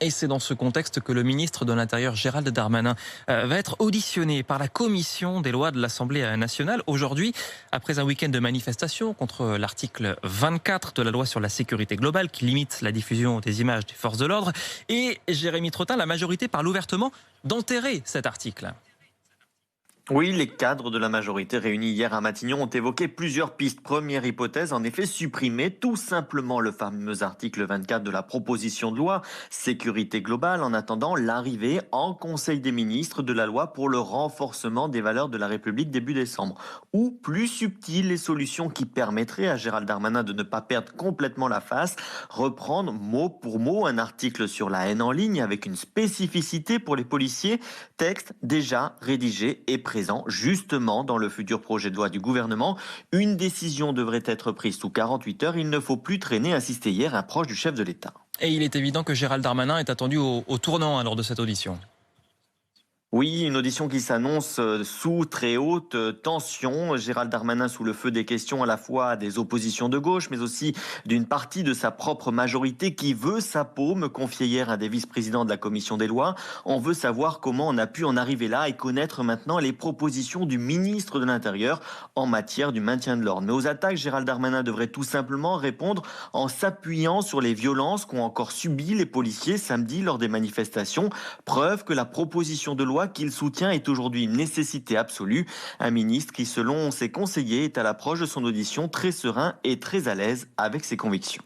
Et c'est dans ce contexte que le ministre de l'Intérieur, Gérald Darmanin, va être auditionné par la commission des lois de l'Assemblée nationale aujourd'hui, après un week-end de manifestation contre l'article 24 de la loi sur la sécurité globale qui limite la diffusion des images des forces de l'ordre. Et Jérémy Trottin, la majorité parle ouvertement d'enterrer cet article. Oui, les cadres de la majorité réunis hier à Matignon ont évoqué plusieurs pistes. Première hypothèse, en effet, supprimer tout simplement le fameux article 24 de la proposition de loi sécurité globale en attendant l'arrivée en Conseil des ministres de la loi pour le renforcement des valeurs de la République début décembre. Ou plus subtil, les solutions qui permettraient à Gérald Darmanin de ne pas perdre complètement la face, reprendre mot pour mot un article sur la haine en ligne avec une spécificité pour les policiers, texte déjà rédigé et présent justement dans le futur projet de loi du gouvernement. Une décision devrait être prise sous 48 heures. Il ne faut plus traîner, insistait hier un proche du chef de l'État. Et il est évident que Gérald Darmanin est attendu au tournant lors de cette audition. Oui, une audition qui s'annonce sous très haute tension. Gérald Darmanin sous le feu des questions à la fois des oppositions de gauche, mais aussi d'une partie de sa propre majorité qui veut sa peau, me confiait hier un des vice-présidents de la commission des lois. On veut savoir comment on a pu en arriver là et connaître maintenant les propositions du ministre de l'Intérieur en matière du maintien de l'ordre. Mais aux attaques, Gérald Darmanin devrait tout simplement répondre en s'appuyant sur les violences qu'ont encore subies les policiers samedi lors des manifestations. Preuve que la proposition de loi qu'il soutient est aujourd'hui une nécessité absolue. Un ministre qui, selon ses conseillers, est à l'approche de son audition très serein et très à l'aise avec ses convictions.